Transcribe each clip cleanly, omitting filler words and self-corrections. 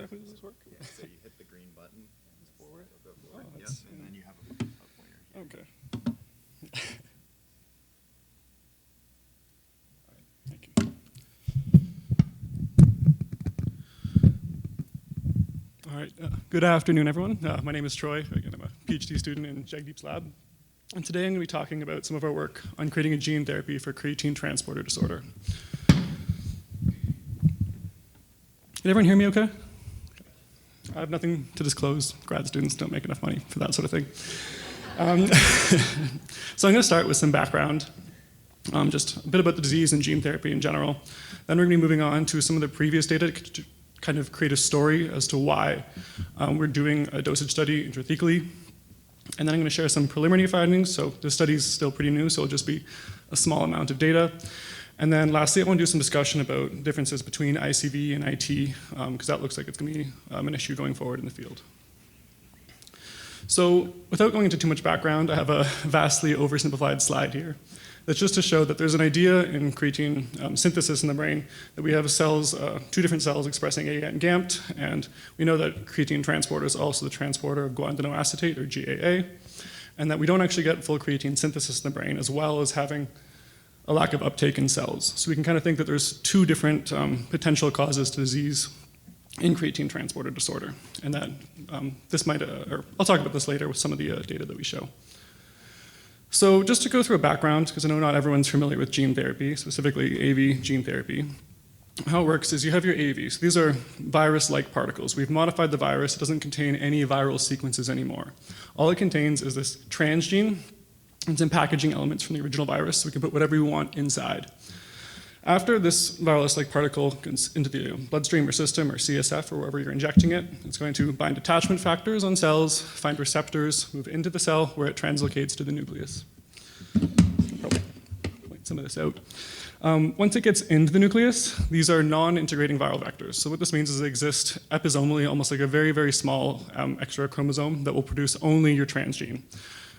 exactly does this work? Yeah, so you hit the green button and forward. It'll go forward. Oh, Yep, that's- and then you have a pointer here. Okay. All right, thank you. All right, good afternoon, everyone. My name is Troy. Again, I'm a PhD student in Jagdeep's lab. And today I'm going to be talking about some of our work on creating a gene therapy for creatine transporter disorder. Can everyone hear me okay? I have nothing to disclose. Grad students don't make enough money for that sort of thing. So I'm going to start with some background, just a bit about the disease and gene therapy in general. Then we're going to be moving on to some of the previous data to kind of create a story as to why we're doing a dosage study intrathecally. And then I'm going to share some preliminary findings. So this study is still pretty new, so it'll just be a small amount of data. And then lastly, I want to do some discussion about differences between ICV and IT, because that looks like it's going to be an issue going forward in the field. So without going into too much background, I have a vastly oversimplified slide here. That's just to show that there's an idea in creatine synthesis in the brain that we have cells, two different cells expressing A and GAMT, and we know that creatine transporter is also the transporter of guanidinoacetate, or GAA, and that we don't actually get full creatine synthesis in the brain, as well as having a lack of uptake in cells. So we can kind of think that there's two different potential causes to disease in creatine transporter disorder, and that this might, or I'll talk about this later with some of the data that we show. So just to go through a background, because I know not everyone's familiar with gene therapy, specifically AAV gene therapy. How it works is you have your AAVs. These are virus-like particles. We've modified the virus. It doesn't contain any viral sequences anymore. All it contains is this transgene and some packaging elements from the original virus, so we can put whatever we want inside. After this virus-like particle goes into the bloodstream or system or CSF or wherever you're injecting it, it's going to bind attachment factors on cells, find receptors, move into the cell where it translocates to the nucleus. Probably point some of this out. Once it gets into the nucleus, these are non-integrating viral vectors. So what this means is they exist episomally, almost like a very, very small extra chromosome that will produce only your transgene.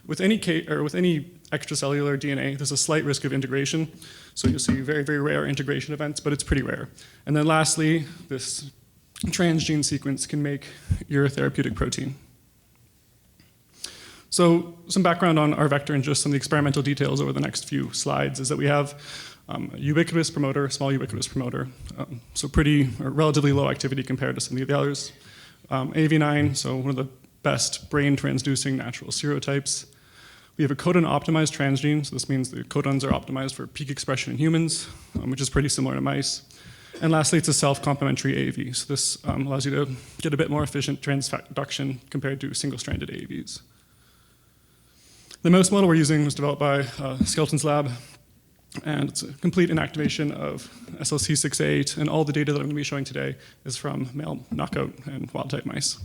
With any extracellular DNA, there's a slight risk of integration. So you'll see very, very rare integration events, but it's pretty rare. And then lastly, this transgene sequence can make your therapeutic protein. So some background on our vector and just some of the experimental details over the next few slides is that we have a ubiquitous promoter, a small ubiquitous promoter, so pretty or relatively low activity compared to some of the others. AV9, so one of the best brain transducing natural serotypes. We have a codon-optimized transgene, so this means the codons are optimized for peak expression in humans, which is pretty similar to mice. And lastly, it's a self-complementary AAV, so this allows you to get a bit more efficient transduction compared to single-stranded AAVs. The mouse model we're using was developed by Skeleton's lab, and it's a complete inactivation of SLC6A8, and all the data that I'm going to be showing today is from male knockout and wild-type mice.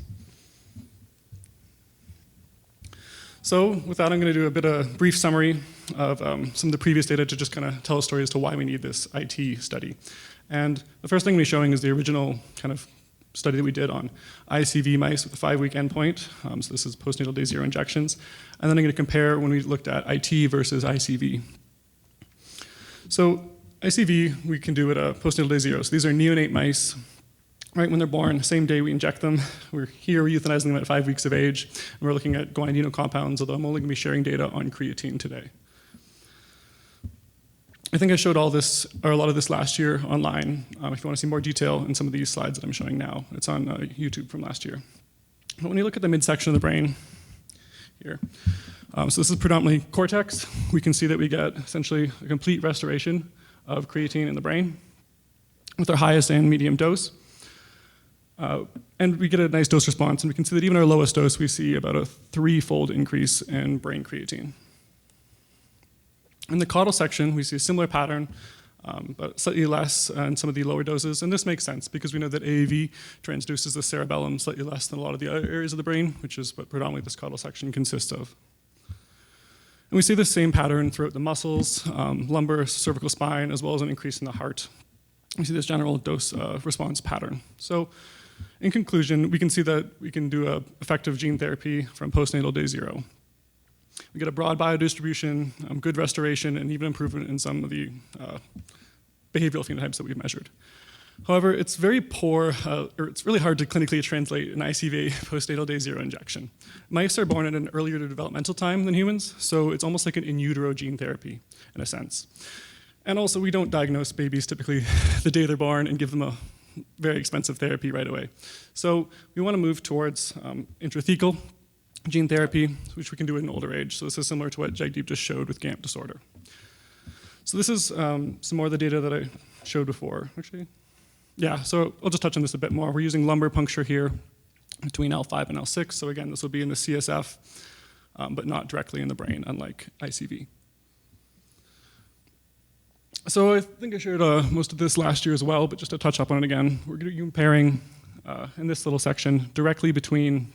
So with that, I'm going to do a bit of brief summary of some of the previous data to just kind of tell a story as to why we need this IT study. And the first thing I'm going to be showing is the original kind of study that we did on ICV mice with a 5-week endpoint. So this is postnatal day 0 injections. And then I'm going to compare when we looked at IT versus ICV. So ICV, we can do at a postnatal day 0. So these are neonate mice. Right when they're born, same day we inject them. We're euthanizing them at 5 weeks of age. And we're looking at guanidino compounds, although I'm only going to be sharing data on creatine today. I think I showed all this, or a lot of this last year online. If you want to see more detail in some of these slides that I'm showing now, it's on YouTube from last year. But when you look at the midsection of the brain here, so this is predominantly cortex. We can see that we get essentially a complete restoration of creatine in the brain with our highest and medium dose. And we get a nice dose response, and we can see that even our lowest dose, we see about a 3-fold increase in brain creatine. In the caudal section, we see a similar pattern, but slightly less in some of the lower doses, and this makes sense because we know that AAV transduces the cerebellum slightly less than a lot of the other areas of the brain, which is what predominantly this caudal section consists of. And we see the same pattern throughout the muscles, lumbar, cervical spine, as well as an increase in the heart. We see this general dose response pattern. So in conclusion, we can see that we can do effective gene therapy from postnatal day 0. We get a broad biodistribution, good restoration, and even improvement in some of the behavioral phenotypes that we've measured. However, it's very poor, or it's really hard to clinically translate an ICV postnatal day 0 injection. Mice are born at an earlier developmental time than humans, so it's almost like an in utero gene therapy in a sense. And also, we don't diagnose babies typically the day they're born and give them a very expensive therapy right away. So we want to move towards intrathecal gene therapy, which we can do at an older age. So this is similar to what Jagdeep just showed with GAMT disorder. So this is some more of the data that I showed before, actually. Yeah, so I'll just touch on this a bit more. We're using lumbar puncture here between L5 and L6. So again, this will be in the CSF, but not directly in the brain, unlike ICV. So I think I shared most of this last year as well, but just to touch up on it again, we're going to be comparing in this little section directly between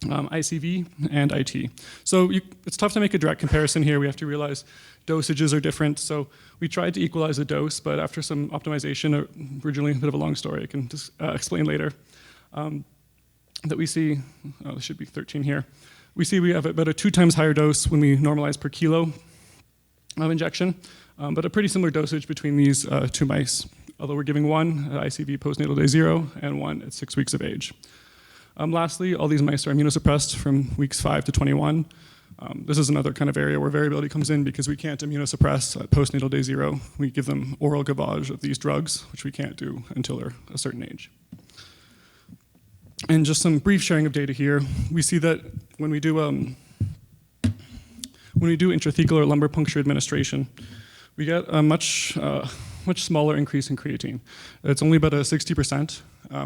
ICV and IT. So it's tough to make a direct comparison here. We have to realize dosages are different. So we tried to equalize the dose, but after some optimization, originally a bit of a long story, I can just explain later, that we see, this should be 13 here, we see we have about a 2 times higher dose when we normalize per kilo of injection, but a pretty similar dosage between these 2 mice, although we're giving one at ICV postnatal day 0 and one at 6 weeks of age. Lastly, all these mice are immunosuppressed from weeks 5 to 21. This is another kind of area where variability comes in because we can't immunosuppress at postnatal day 0. We give them oral gavage of these drugs, which we can't do until they're a certain age. And just some brief sharing of data here. We see that when we do intrathecal or lumbar puncture administration, we get a much smaller increase in creatine. It's only about a 60%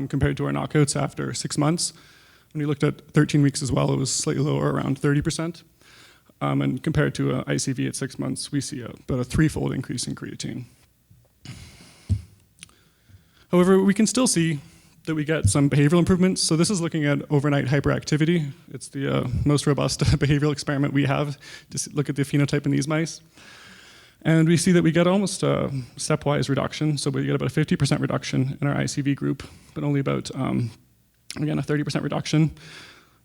compared to our knockouts after 6 months. When we looked at 13 weeks as well, it was slightly lower, around 30%. And compared to ICV at 6 months, we see about a 3-fold increase in creatine. However, we can still see that we get some behavioral improvements. So this is looking at overnight hyperactivity. It's the most robust behavioral experiment we have to look at the phenotype in these mice. And we see that we get almost a stepwise reduction. So we get about a 50% reduction in our ICV group, but only about, again, a 30% reduction.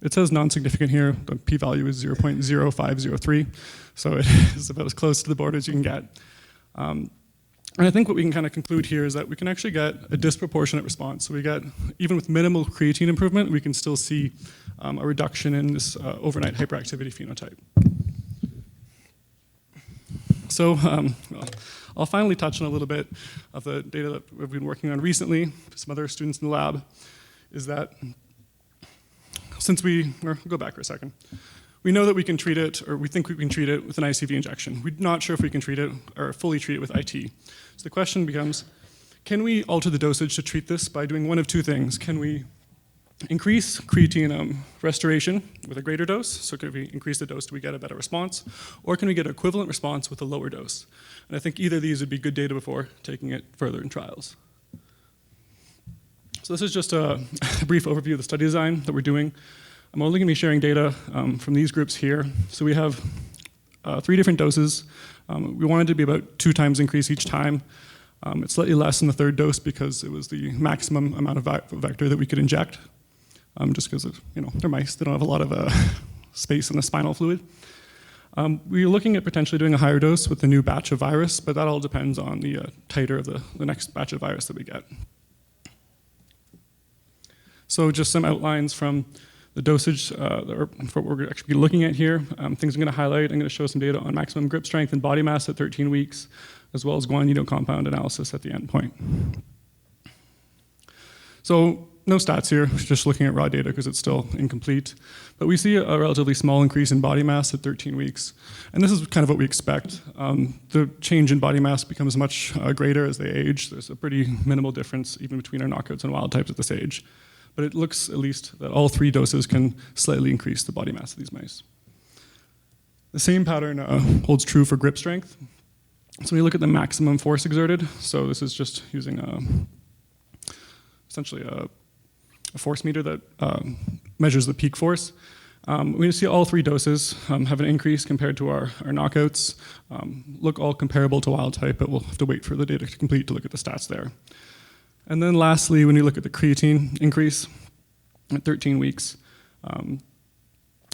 It says non-significant here. The p-value is 0.0503. So it is about as close to the border as you can get. And I think what we can kind of conclude here is that we can actually get a disproportionate response. So we get, even with minimal creatine improvement, we can still see a reduction in this overnight hyperactivity phenotype. So I'll finally touch on a little bit of the data that we've been working on recently with some other students in the lab, is that since or go back for a second, we know that we can treat it, or we think we can treat it with an ICV injection. We're not sure if we can treat it or fully treat it with IT. So the question becomes, can we alter the dosage to treat this by doing one of 2 things? Can we increase creatine restoration with a greater dose? So can we increase the dose, do we get a better response? Or can we get an equivalent response with a lower dose? And I think either of these would be good data before taking it further in trials. So this is just a brief overview of the study design that we're doing. I'm only going to be sharing data from these groups here. So we have 3 different doses. We wanted to be about 2 times increase each time. It's slightly less in the 3rd dose because it was the maximum amount of vector that we could inject. Just because they're mice, they don't have a lot of space in the spinal fluid. We are looking at potentially doing a higher dose with the new batch of virus, but that all depends on the titer of the next batch of virus that we get. So just some outlines from the dosage for what we're actually looking at here. Things I'm going to highlight, I'm going to show some data on maximum grip strength and body mass at 13 weeks, as well as guanidino compound analysis at the end point. So no stats here, just looking at raw data because it's still incomplete. But we see a relatively small increase in body mass at 13 weeks. And this is kind of what we expect. The change in body mass becomes much greater as they age. There's a pretty minimal difference even between our knockouts and wild types at this age. But it looks at least that all 3 doses can slightly increase the body mass of these mice. The same pattern holds true for grip strength. So when you look at the maximum force exerted, so this is just using essentially a force meter that measures the peak force. We see all 3 doses have an increase compared to our knockouts, look all comparable to wild type, but we'll have to wait for the data to complete to look at the stats there. And then lastly, when you look at the creatine increase at 13 weeks,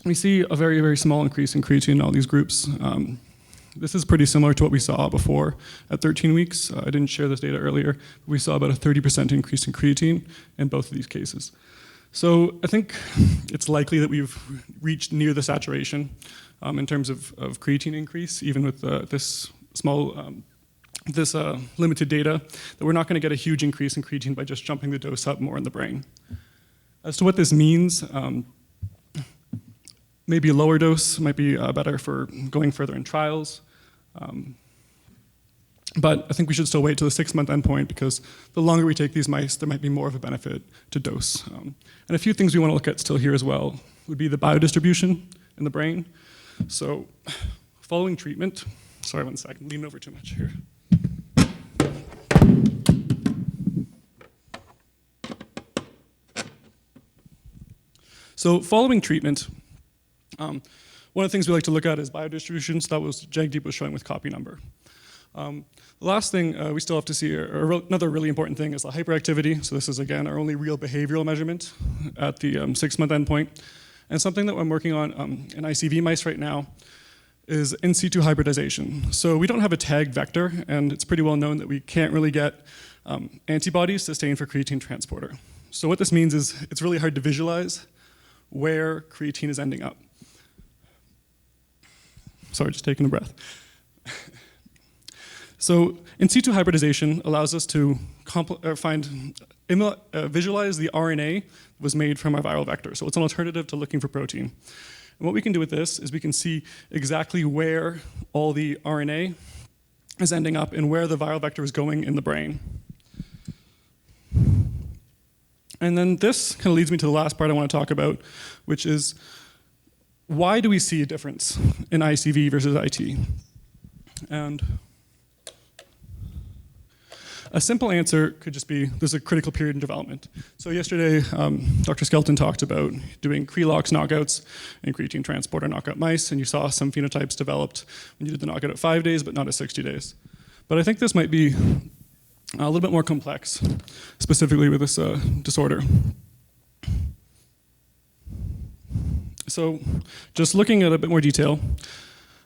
we see a very, very small increase in creatine in all these groups. This is pretty similar to what we saw before at 13 weeks. I didn't share this data earlier, but we saw about a 30% increase in creatine in both of these cases. So I think it's likely that we've reached near the saturation in terms of creatine increase, even with this small, limited data, that we're not going to get a huge increase in creatine by just jumping the dose up more in the brain. As to what this means, maybe a lower dose might be better for going further in trials. But I think we should still wait till the 6-month endpoint, because the longer we take these mice, there might be more of a benefit to dose. And a few things we want to look at still here as well would be the biodistribution in the brain. So following treatment, sorry, 1 second, leaning over too much here. So following treatment, one of the things we like to look at is biodistribution. So that was Jagdeep was showing with copy number. The last thing we still have to see, or another really important thing, is the hyperactivity. So this is, again, our only real behavioral measurement at the 6-month endpoint. And something that I'm working on in ICV mice right now is in situ hybridization. So we don't have a tagged vector, and it's pretty well known that we can't really get antibodies sustained for creatine transporter. So what this means is it's really hard to visualize where creatine is ending up. Sorry, just taking a breath. So in situ hybridization allows us to visualize the RNA that was made from our viral vector. So it's an alternative to looking for protein. And what we can do with this is we can see exactly where all the RNA is ending up and where the viral vector is going in the brain. And then this kind of leads me to the last part I want to talk about, which is why do we see a difference in ICV versus IT? And a simple answer could just be there's a critical period in development. So yesterday, Dr. Skelton talked about doing Crelox knockouts in creatine transporter knockout mice, and you saw some phenotypes developed when you did the knockout at 5 days, but not at 60 days. But I think this might be a little bit more complex, specifically with this disorder. So just looking at a bit more detail,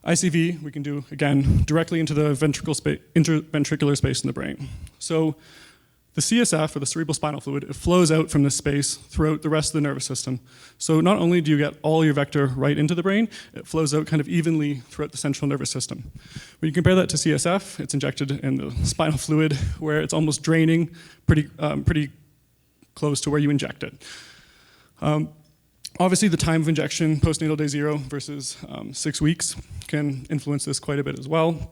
ICV we can do, again, directly into the interventricular space in the brain. So the CSF, or the cerebral spinal fluid, it flows out from this space throughout the rest of the nervous system. So not only do you get all your vector right into the brain, it flows out kind of evenly throughout the central nervous system. When you compare that to CSF, it's injected in the spinal fluid, where it's almost draining pretty close to where you inject it. Obviously, the time of injection, postnatal day 0 versus 6 weeks, can influence this quite a bit as well.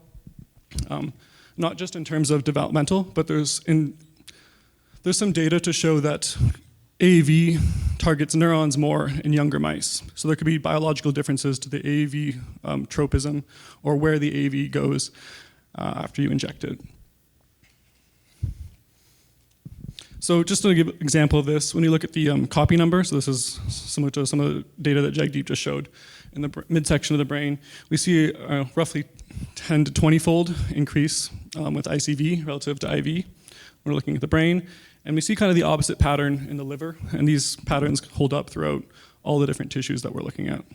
Not just in terms of developmental, but there's some data to show that AAV targets neurons more in younger mice. So there could be biological differences to the AAV tropism, or where the AAV goes after you inject it. So just to give an example of this, when you look at the copy number, so this is similar to some of the data that Jagdeep just showed, in the midsection of the brain, we see a roughly 10 to 20-fold increase with ICV relative to IV. We're looking at the brain, and we see kind of the opposite pattern in the liver, and these patterns hold up throughout all the different tissues that we're looking at.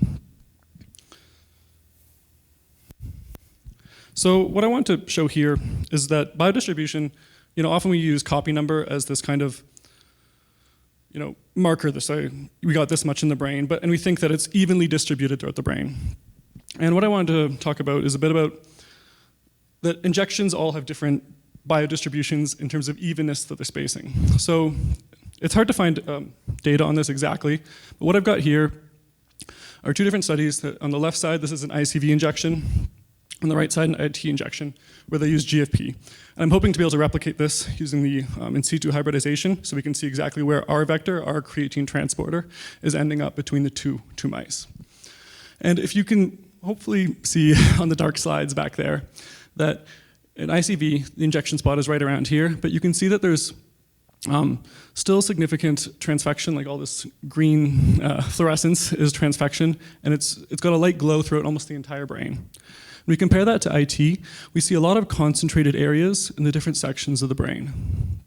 So what I want to show here is that biodistribution, often we use copy number as this kind of, marker to say we got this much in the brain, and we think that it's evenly distributed throughout the brain. And what I wanted to talk about is a bit about that injections all have different biodistributions in terms of evenness that they're spacing. So it's hard to find data on this exactly, but what I've got here are 2 different studies. That on the left side, this is an ICV injection. On the right side, an IT injection, where they use GFP. And I'm hoping to be able to replicate this using the in situ hybridization, so we can see exactly where our vector, our creatine transporter, is ending up between the two mice. And if you can hopefully see on the dark slides back there, that in ICV, the injection spot is right around here, but you can see that there's still significant transfection, like all this green fluorescence is transfection, and it's got a light glow throughout almost the entire brain. When we compare that to IT, we see a lot of concentrated areas in the different sections of the brain.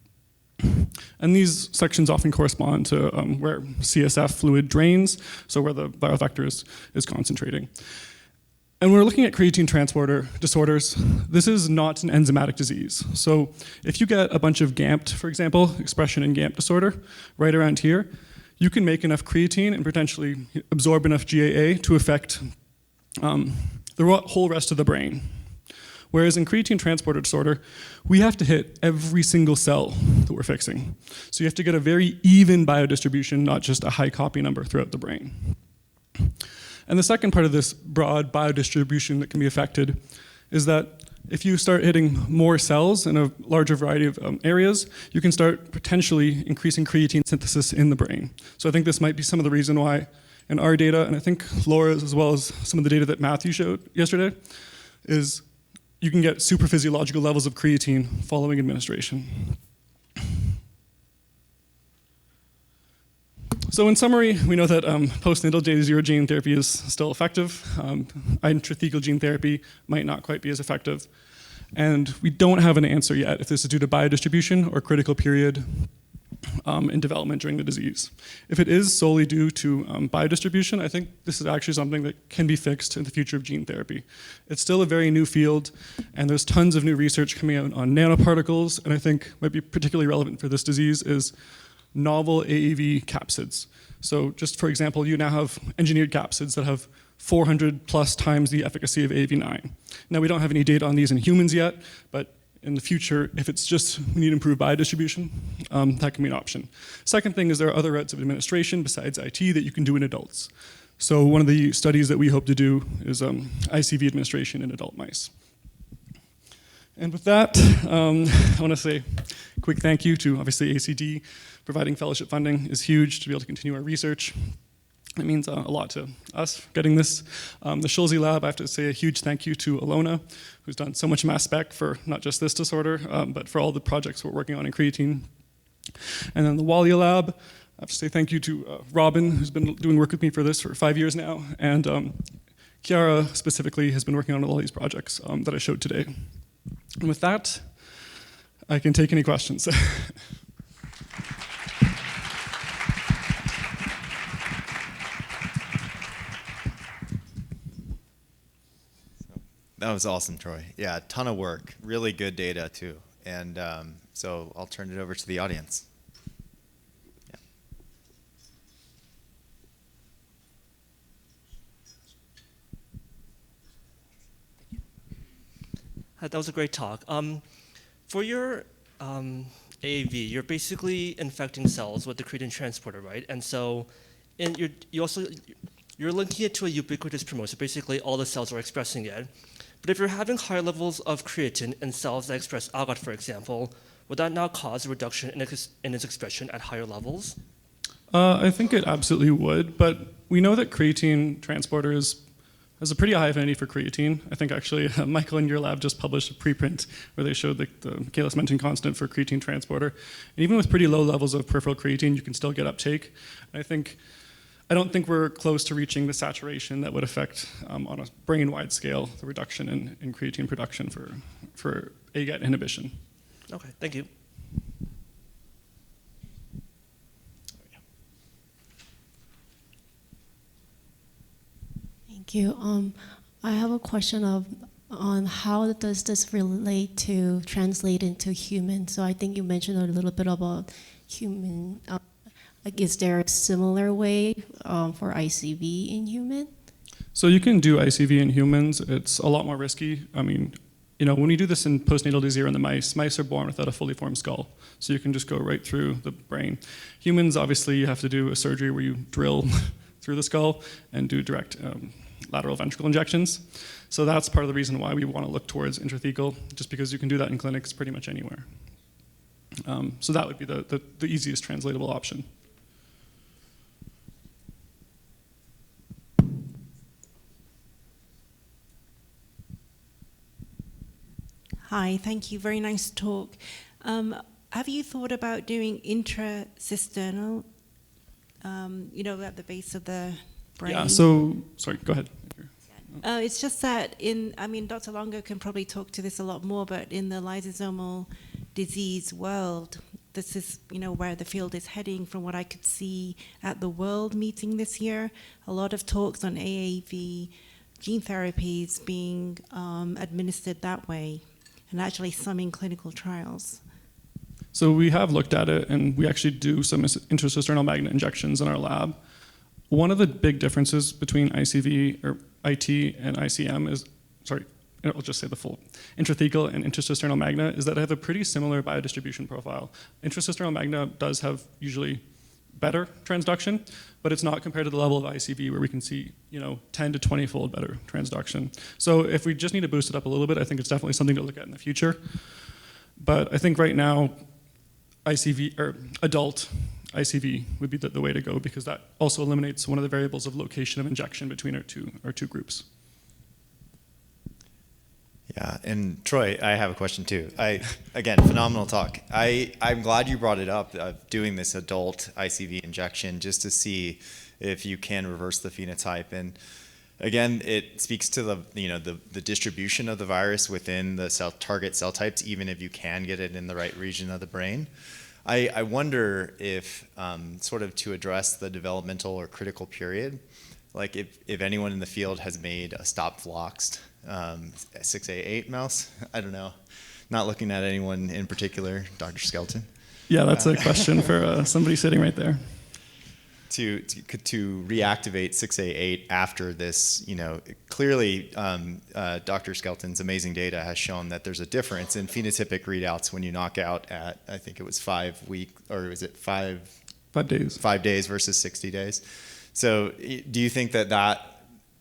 And these sections often correspond to where CSF fluid drains, so where the viral vector is concentrating. And when we're looking at creatine transporter disorders, this is not an enzymatic disease. So if you get a bunch of GAMT, for example, expression in GAMT disorder, right around here, you can make enough creatine and potentially absorb enough GAA to affect the whole rest of the brain. Whereas in creatine transporter disorder, we have to hit every single cell that we're fixing. So you have to get a very even biodistribution, not just a high copy number throughout the brain. And the second part of this broad biodistribution that can be affected is that if you start hitting more cells in a larger variety of areas, you can start potentially increasing creatine synthesis in the brain. So I think this might be some of the reason why in our data, and I think Laura's as well as some of the data that Matthew showed yesterday, is you can get super physiological levels of creatine following administration. So in summary, we know that postnatal J0 gene therapy is still effective. Intrathecal gene therapy might not quite be as effective. And we don't have an answer yet if this is due to biodistribution or critical period in development during the disease. If it is solely due to biodistribution, I think this is actually something that can be fixed in the future of gene therapy. It's still a very new field, and there's tons of new research coming out on nanoparticles, and I think might be particularly relevant for this disease is novel AAV capsids. So just for example, you now have engineered capsids that have 400 plus times the efficacy of AAV9. Now we don't have any data on these in humans yet, but in the future, if it's just we need improved biodistribution, that can be an option. Second thing is there are other routes of administration besides IT that you can do in adults. So one of the studies that we hope to do is ICV administration in adult mice. And with that, I want to say a quick thank you to obviously ACD. Providing fellowship funding is huge to be able to continue our research. It means a lot to us getting this. The Schulze Lab, I have to say a huge thank you to Alona, who's done so much mass spec for not just this disorder, but for all the projects we're working on in creatine. And then the Walia Lab, I have to say thank you to Robin, who's been doing work with me for this for 5 years now, and Chiara specifically has been working on all these projects that I showed today. And with that, I can take any questions. That was awesome, Troy. Yeah, a ton of work. Really good data, too. And so I'll turn it over to the audience. That was a great talk. For your AAV, you're basically infecting cells with the creatine transporter, right? And so you're linking it to a ubiquitous promoter. So basically, all the cells are expressing it. But if you're having higher levels of creatine in cells that express AGAT, for example, would that now cause a reduction in its expression at higher levels? I think it absolutely would, but we know that creatine transporter has a pretty high affinity for creatine. I think actually Michael in your lab just published a preprint where they showed the Michaelis-Menten constant for creatine transporter. And even with pretty low levels of peripheral creatine, you can still get uptake. And I don't think we're close to reaching the saturation that would affect, on a brain-wide scale, the reduction in creatine production for AGAT inhibition. Okay, thank you. Thank you. I have a question on how does this relate to translate into human? So I think you mentioned a little bit about human. Like, is there a similar way for ICV in human? So you can do ICV in humans. It's a lot more risky. I mean, when you do this in postnatal D0 in the mice are born without a fully formed skull. So you can just go right through the brain. Humans, obviously, you have to do a surgery where you drill through the skull and do direct lateral ventricle injections. So that's part of the reason why we want to look towards intrathecal, just because you can do that in clinics pretty much anywhere. So that would be the easiest translatable option. Hi, thank you. Very nice talk. Have you thought about doing intracisternal, at the base of the brain? Yeah, so, sorry, go ahead. It's just that Dr. Longo can probably talk to this a lot more, but in the lysosomal disease world, this is, where the field is heading from what I could see at the World meeting this year. A lot of talks on AAV gene therapies being administered that way, and actually some in clinical trials? So we have looked at it, and we actually do some intracisterna magnet injections in our lab. One of the big differences between ICV or IT and ICM is, sorry, I'll just say the full, intrathecal and intracisterna magna, is that they have a pretty similar biodistribution profile. Intracisterna magna does have usually better transduction, but it's not compared to the level of ICV where we can see 10 to 20-fold better transduction. So if we just need to boost it up a little bit, I think it's definitely something to look at in the future. But I think right now, ICV or adult ICV would be the way to go, because that also eliminates one of the variables of location of injection between our two groups. Yeah, and Troy, I have a question too. Again, phenomenal talk. I'm glad you brought it up, of doing this adult ICV injection just to see if you can reverse the phenotype. And again, it speaks to the distribution of the virus within the target cell types, even if you can get it in the right region of the brain. I wonder if, sort of to address the developmental or critical period, like if anyone in the field has made a stop-floxed 6A8 mouse. I don't know. Not looking at anyone in particular, Dr. Skelton. Yeah, that's a question for somebody sitting right there. To reactivate 6A8 after this, clearly Dr. Skelton's amazing data has shown that there's a difference in phenotypic readouts when you knock out at, I think it was 5 weeks, or was it 5 days? 5 days versus 60 days. So do you think that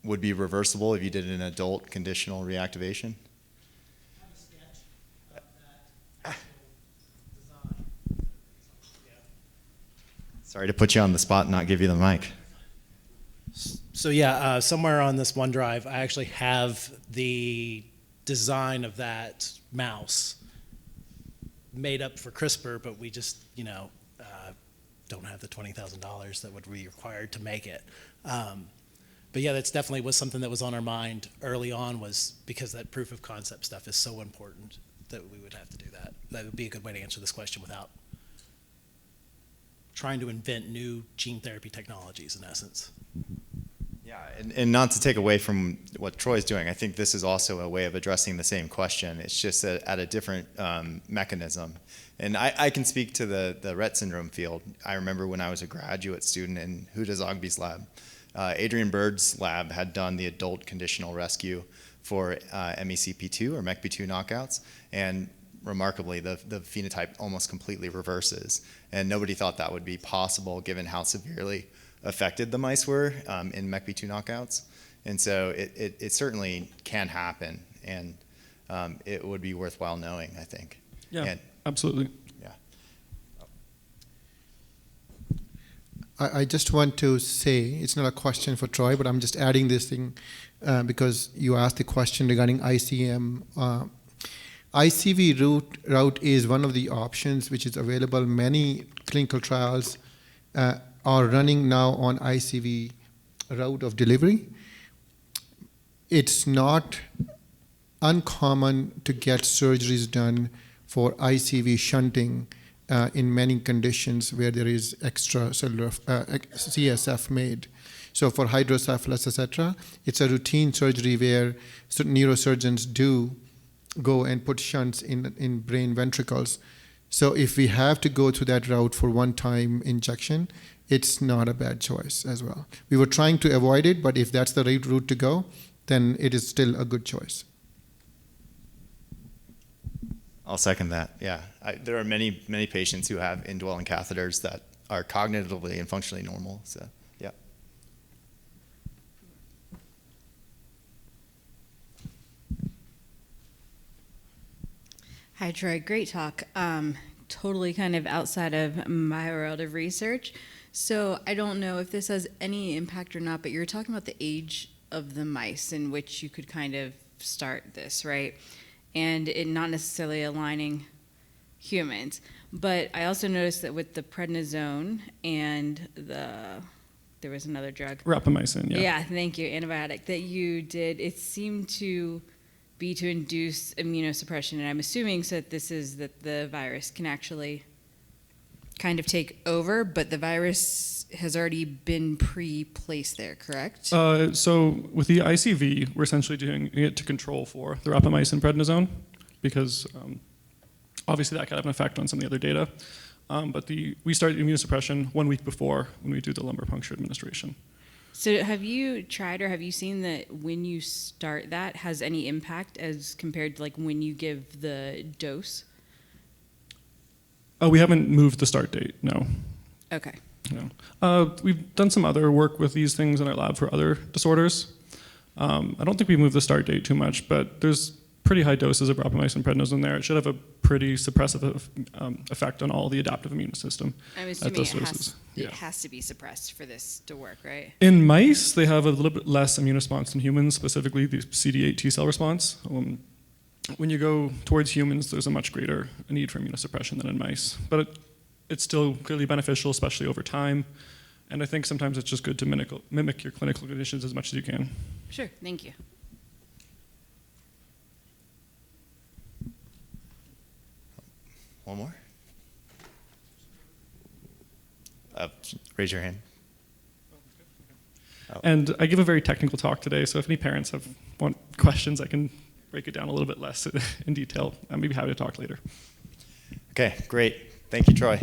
would be reversible if you did an adult conditional reactivation? I have a sketch of that actual design. Sorry to put you on the spot and not give you the mic. So yeah, somewhere on this OneDrive, I actually have the design of that mouse made up for CRISPR, but we just, don't have the $20,000 that would be required to make it. But yeah, that's definitely was something that was on our mind early on, was because that proof of concept stuff is so important that we would have to do that. That would be a good way to answer this question without trying to invent new gene therapy technologies, in essence. Yeah, and not to take away from what Troy's doing, I think this is also a way of addressing the same question. It's just at a different mechanism. And I can speak to the Rett syndrome field. I remember when I was a graduate student in Huda Zogby's lab, Adrian Bird's lab had done the adult conditional rescue for MECP2 or MECP2 knockouts, and remarkably, the phenotype almost completely reverses. And nobody thought that would be possible given how severely affected the mice were in MECP2 knockouts. And so it certainly can happen, and it would be worthwhile knowing, I think. Yeah, absolutely. Yeah. I just want to say, it's not a question for Troy, but I'm just adding this thing because you asked the question regarding ICM. ICV route is one of the options which is available. Many clinical trials are running now on ICV route of delivery. It's not uncommon to get surgeries done for ICV shunting in many conditions where there is extracellular CSF made. So for hydrocephalus, etc., it's a routine surgery where neurosurgeons do go and put shunts in brain ventricles. So if we have to go through that route for one-time injection, it's not a bad choice as well. We were trying to avoid it, but if that's the right route to go, then it is still a good choice. I'll second that. Yeah, there are many patients who have indwelling catheters that are cognitively and functionally normal. So, yeah. Hi, Troy. Great talk. Totally kind of outside of my world of research. So I don't know if this has any impact or not, but you're talking about the age of the mice in which you could kind of start this, right? And it not necessarily aligning humans. But I also noticed that with the prednisone and there was another drug. Rapamycin, yeah. Yeah, thank you, antibiotic, that you did, it seemed to be to induce immunosuppression. And I'm assuming so that this is that the virus can actually kind of take over, but the virus has already been pre-placed there, correct? So with the ICV, we're essentially doing it to control for the rapamycin prednisone, because obviously that could have an effect on some of the other data. But we start immunosuppression 1 week before when we do the lumbar puncture administration. So have you tried or have you seen that when you start that has any impact as compared to like when you give the dose? Oh, we haven't moved the start date, no. Okay. No. We've done some other work with these things in our lab for other disorders. I don't think we moved the start date too much, but there's pretty high doses of rapamycin prednisone there. It should have a pretty suppressive effect on all the adaptive immune system. I'm at assuming those doses. it has to be suppressed for this to work, right? In mice, they have a little bit less immune response than humans, specifically the CD8 T cell response. When you go towards humans, there's a much greater need for immunosuppression than in mice. But it's still clearly beneficial, especially over time. And I think sometimes it's just good to mimic your clinical conditions as much as you can. Sure, thank you. One more? Raise your hand. And I give a very technical talk today, so if any parents want questions, I can break it down a little bit less in detail. I'm maybe happy to talk later. Okay, great. Thank you, Troy.